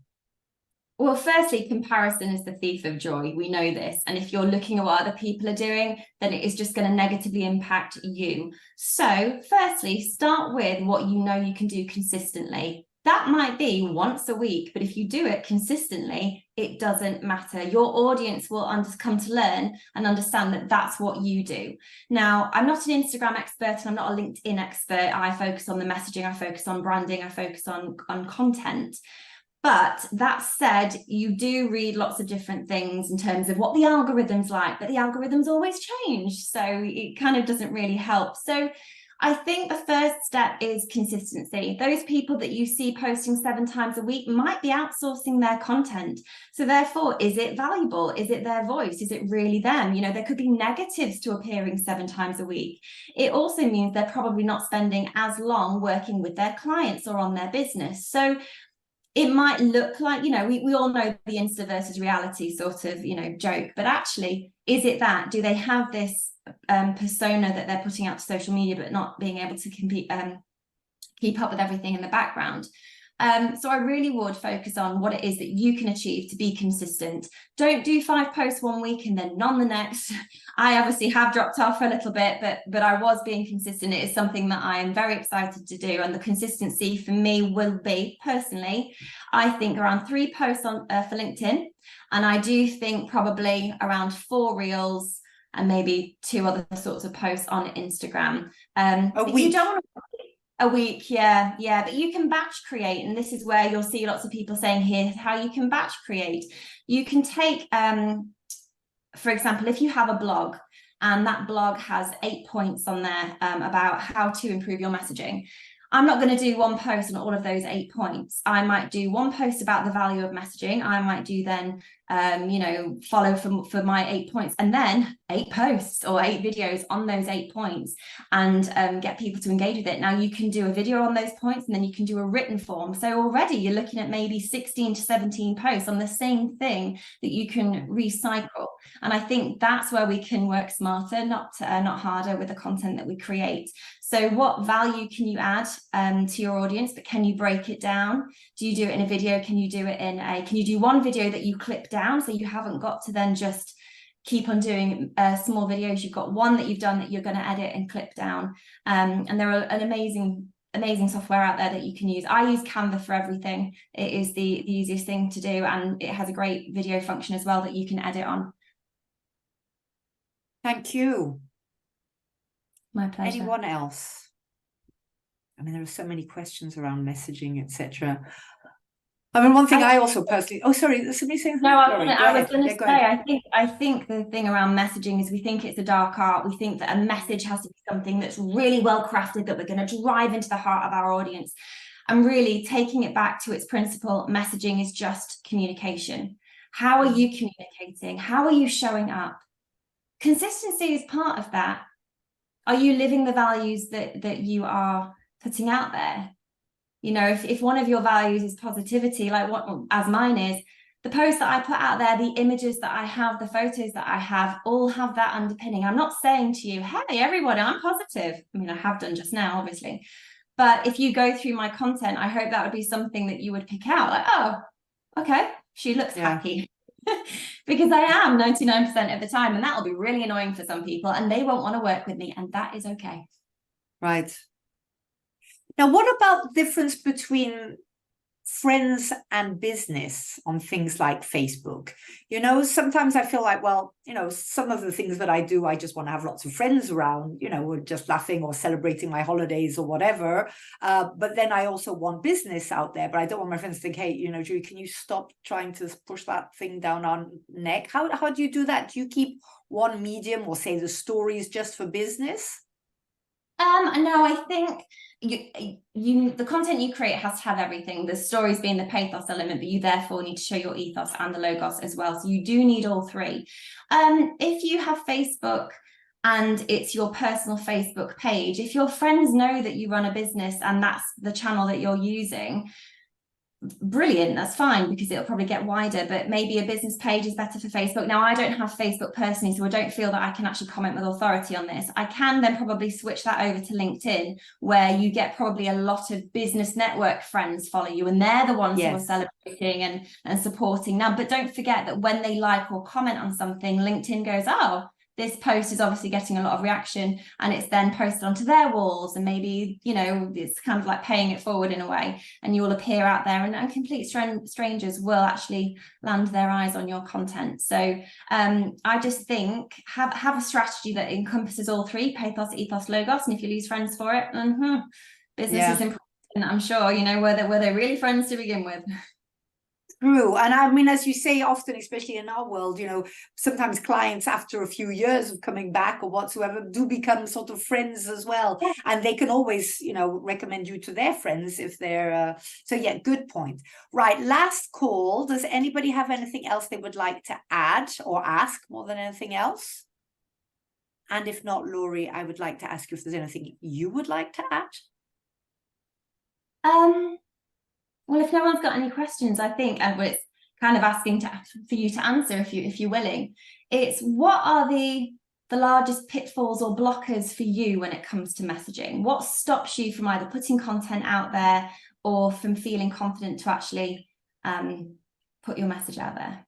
Well, firstly, comparison is the thief of joy. We know this. And if you're looking at what other people are doing, then it is just going to negatively impact you. So firstly, start with what you know you can do consistently. That might be once a week, but if you do it consistently, it doesn't matter. Your audience will come to learn and understand that that's what you do. Now, I'm not an Instagram expert and I'm not a LinkedIn expert. I focus on the messaging, I focus on branding, I focus on content. But that said, you do read lots of different things in terms of what the algorithm's like, but the algorithms always change. So it kind of doesn't really help. So I think the first step is consistency. Those people that you see posting 7 times a week might be outsourcing their content. So therefore, is it valuable? Is it their voice? Is it really them? You know, there could be negatives to appearing 7 times a week. It also means they're probably not spending as long working with their clients or on their business. So it might look like, you know, we all know the Insta versus reality sort of, you know, joke, but actually, is it that? Do they have this persona that they're putting out to social media, but not being able to keep up with everything in the background? So I really would focus on what it is that you can achieve to be consistent. Don't do 5 posts one week and then none the next. I obviously have dropped off for a little bit, but I was being consistent. It is something that I am very excited to do. And the consistency for me will be, personally, I think around 3 posts on for LinkedIn. And I do think probably around 4 reels and maybe 2 other sorts of posts on Instagram. A week. You don't want to... A week, yeah, but you can batch create, and this is where you'll see lots of people saying here how you can batch create. You can take, for example, if you have a blog and that blog has 8 points on there about how to improve your messaging. I'm not going to do 1 post on all of those 8 points. I might do 1 post about the value of messaging. I might do then, you know, follow for my 8 points, and then 8 posts or 8 videos on those 8 points, and get people to engage with it. Now you can do a video on those points, and then you can do a written form. So already you're looking at maybe 16 to 17 posts on the same thing that you can recycle. And I think that's where we can work smarter, not harder, with the content that we create. So what value can you add to your audience, but can you break it down? Do you do it in a video? Can you do it can you do 1 video that you clip down, so you haven't got to then just keep on doing small videos? You've got 1 that you've done that you're going to edit and clip down. And there are an amazing software out there that you can use. I use Canva for everything. It is the easiest thing to do, and it has a great video function as well that you can edit on. Thank you. My pleasure. Anyone else? I mean, there are so many questions around messaging, etc. I mean, one thing I also personally... Oh, sorry, somebody saying something? No, I was going to say, I think the thing around messaging is we think it's a dark art. We think that a message has to be something that's really well crafted, that we're going to drive into the heart of our audience. And really taking it back to its principle, messaging is just communication. How are you communicating? How are you showing up? Consistency is part of that. Are you living the values that you are putting out there? You know, if one of your values is positivity, like as mine is, the posts that I put out there, the images that I have, the photos that I have, all have that underpinning. I'm not saying to you, hey, everybody, I'm positive. I mean, I have done just now, obviously. But if you go through my content, I hope that would be something that you would pick out. Like, oh, okay, she looks happy. Because I am 99% of the time, and that will be really annoying for some people, and they won't want to work with me, and that is okay. Right. Now, what about the difference between friends and business on things like Facebook? You know, sometimes I feel like, well, you know, some of the things that I do, I just want to have lots of friends around, you know, or just laughing or celebrating my holidays or whatever. But then I also want business out there, but I don't want my friends to think, hey, you know, Julie, can you stop trying to push that thing down our neck? How do you do that? Do you keep one medium, or say the stories just for business? No, I think the content you create has to have everything. The stories being the pathos element, but you therefore need to show your ethos and the logos as well. So you do need all 3. If you have Facebook and it's your personal Facebook page, if your friends know that you run a business and that's the channel that you're using, brilliant, that's fine, because it'll probably get wider. But maybe a business page is better for Facebook. Now, I don't have Facebook personally, so I don't feel that I can actually comment with authority on this. I can then probably switch that over to LinkedIn, where you get probably a lot of business network friends follow you, and they're the ones who are celebrating and supporting. Now, but don't forget that when they like or comment on something, LinkedIn goes, oh, this post is obviously getting a lot of reaction, and it's then posted onto their walls, and maybe, you know, it's kind of like paying it forward in a way, and you will appear out there, and complete strangers will actually land their eyes on your content. So I just think have a strategy that encompasses all 3: pathos, ethos, logos. And if you lose friends for it, business is important. I'm sure, you know, were they really friends to begin with? True. And I mean, as you say, often, especially in our world, you know, sometimes clients after a few years of coming back or whatsoever do become sort of friends as well. Yeah. And they can always, you know, recommend you to their friends if they're, so yeah, good point. Right. Last call. Does anybody have anything else they would like to add or ask more than anything else? And if not, Laurey, I would like to ask you if there's anything you would like to add. Well, if no one's got any questions, I think, and it's kind of asking for you to answer if you're willing. It's what are the largest pitfalls or blockers for you when it comes to messaging? What stops you from either putting content out there or from feeling confident to actually put your message out there?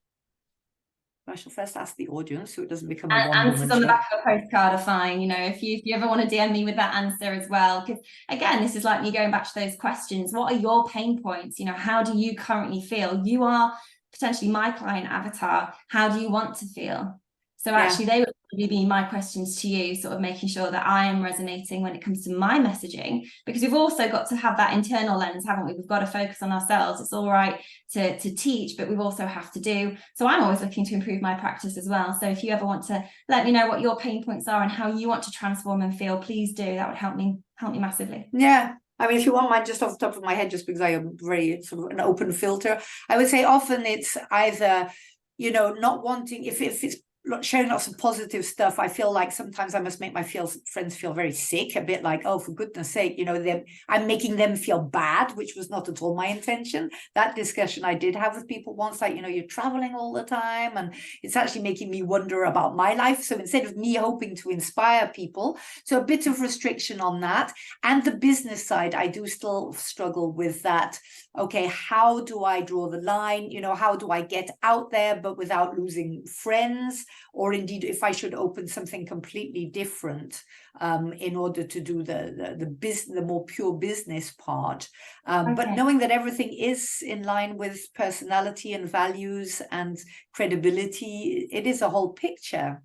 I shall first ask the audience so it doesn't become a Answers on the back of a postcard are fine. You know, if you ever want to DM me with that answer as well, because again, this is like me going back to those questions. What are your pain points? You know, how do you currently feel? You are potentially my client avatar. How do you want to feel? So actually, they would probably be my questions to you, sort of making sure that I am resonating when it comes to my messaging, because we've also got to have that internal lens, haven't we? We've got to focus on ourselves. It's all right to teach, but we also have to do. So I'm always looking to improve my practice as well. So if you ever want to let me know what your pain points are and how you want to transform and feel, please do. That would help me massively. Yeah. I mean, if you want mine just off the top of my head, just because I am very sort of an open filter, I would say often it's either, you know, not wanting, if it's sharing lots of positive stuff, I feel like sometimes I must make my friends feel very sick, a bit like, oh, for goodness sake, you know, I'm making them feel bad, which was not at all my intention. That discussion I did have with people once, like, you know, you're traveling all the time and it's actually making me wonder about my life. So instead of me hoping to inspire people, so a bit of restriction on that. And the business side, I do still struggle with that. Okay, how do I draw the line? You know, how do I get out there, but without losing friends? Or indeed, if I should open something completely different in order to do the more pure business part. But knowing that everything is in line with personality and values and credibility, it is a whole picture.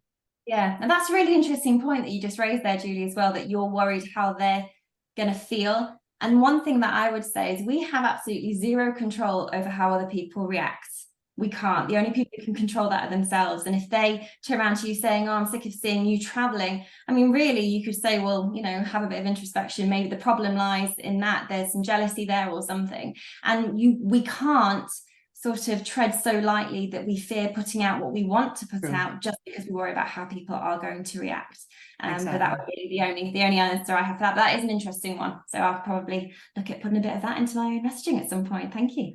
Yeah, and that's a really interesting point that you just raised there, Julie, as well, that you're worried how they're going to feel. And one thing that I would say is we have absolutely zero control over how other people react. We can't. The only people who can control that are themselves. And if they turn around to you saying, oh, I'm sick of seeing you traveling, I mean, really, you could say, well, you know, have a bit of introspection. Maybe the problem lies in that there's some jealousy there or something. And we can't sort of tread so lightly that we fear putting out what we want to put out just because we worry about how people are going to react. Exactly. But that would be the only answer I have for that. But that is an interesting one. So I'll probably look at putting a bit of that into my messaging at some point. Thank you.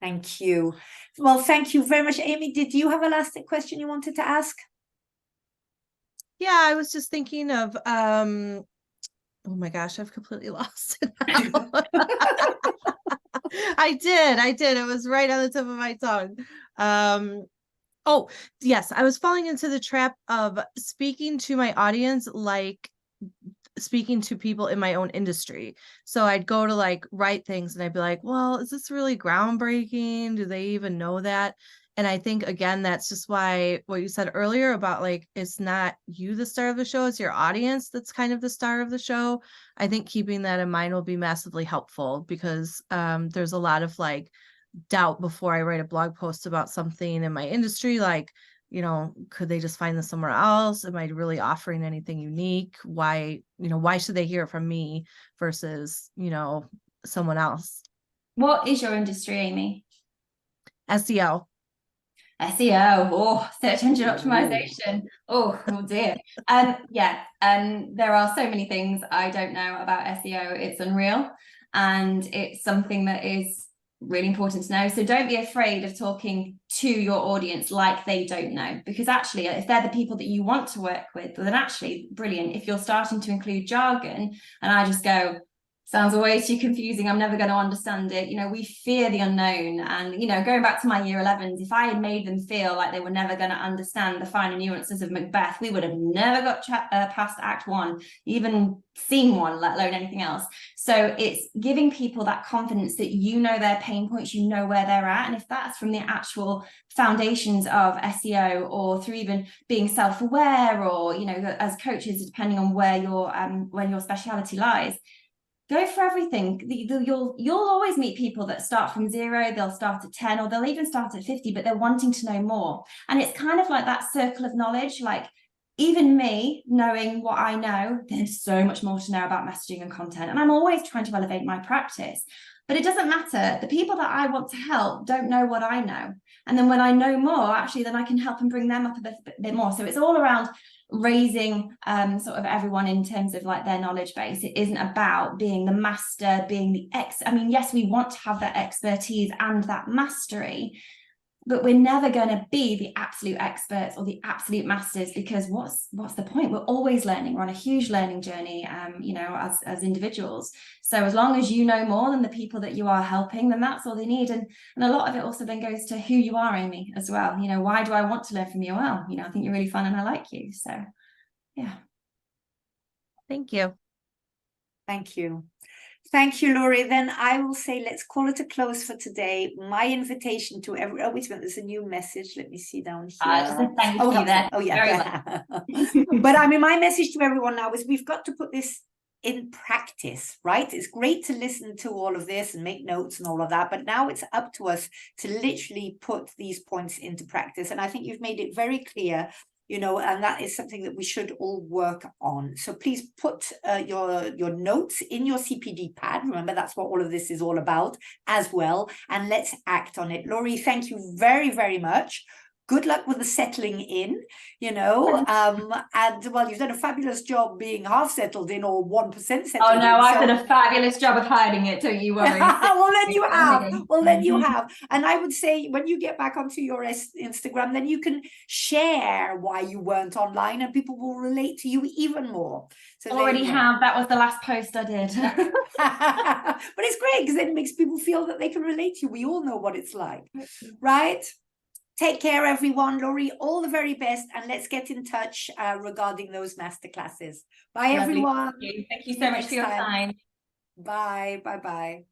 Thank you. Well, thank you very much. Amy, did you have a last question you wanted to ask? Yeah, I was just thinking of, oh my gosh, I've completely lost it now. I did. It was right on the tip of my tongue. Oh, yes, I was falling into the trap of speaking to my audience like speaking to people in my own industry. So I'd go to like write things and I'd be like, well, is this really groundbreaking? Do they even know that? And I think, again, that's just why what you said earlier about like, it's not you the star of the show, it's your audience that's kind of the star of the show. I think keeping that in mind will be massively helpful because there's a lot of like doubt before I write a blog post about something in my industry, like, you know, could they just find this somewhere else? Am I really offering anything unique? Why should they hear it from me versus, you know, someone else? What is your industry, Amy? SEO. Oh, search engine optimization. Oh dear. There are so many things I don't know about SEO. It's unreal. And it's something that is really important to know. So don't be afraid of talking to your audience like they don't know, because actually if they're the people that you want to work with, then actually brilliant. If you're starting to include jargon and I just go, sounds way too confusing, I'm never going to understand it. You know, we fear the unknown. And, you know, going back to my year 11s, if I had made them feel like they were never going to understand the finer nuances of Macbeth, we would have never got past Act 1, even Scene 1, let alone anything else. So it's giving people that confidence that you know their pain points, you know where they're at. And if that's from the actual foundations of SEO or through even being self-aware or, you know, as coaches, depending on where your speciality lies, go for everything. You'll always meet people that start from 0, they'll start at 10, or they'll even start at 50, but they're wanting to know more. And it's kind of like that circle of knowledge. Like, even me knowing what I know, there's so much more to know about messaging and content. And I'm always trying to elevate my practice. But it doesn't matter. The people that I want to help don't know what I know. And then when I know more, actually, then I can help and bring them up a bit more. So it's all around raising sort of everyone in terms of like their knowledge base. It isn't about being the master, being the I mean, yes, we want to have that expertise and that mastery, but we're never going to be the absolute experts or the absolute masters, because what's the point? We're always learning. We're on a huge learning journey, you know, as individuals. So as long as you know more than the people that you are helping, then that's all they need. And a lot of it also then goes to who you are, Amy, as well. You know, why do I want to learn from you? Well, you know, I think you're really fun and I like you. So, yeah. Thank you. Thank you. Thank you, Laurey. Then I will say, let's call it a close for today. My invitation to every, oh, wait a minute, there's a new message. Let me see down here. Just a thank you there. Oh, yeah. But I mean, my message to everyone now is we've got to put this in practice, right? It's great to listen to all of this and make notes and all of that, but now it's up to us to literally put these points into practice. And I think you've made it very clear, you know, and that is something that we should all work on. So please put your notes in your CPD pad. Remember, that's what all of this is all about as well. And let's act on it. Laurey, thank you very, very much. Good luck with the settling in, you know, and well, you've done a fabulous job being half settled in or 1% settled in. Oh no, I've done a fabulous job of hiding it, don't you worry. Well, then you have. Well, then you have. And I would say when you get back onto your Instagram, then you can share why you weren't online and people will relate to you even more. So already have. That was the last post I did. But it's great because then it makes people feel that they can relate to you. We all know what it's like, right? Take care, everyone. Laurey, all the very best. And let's get in touch regarding those masterclasses. Bye, Lovely. everyone. Thank you so much for your time. Bye. Bye-bye.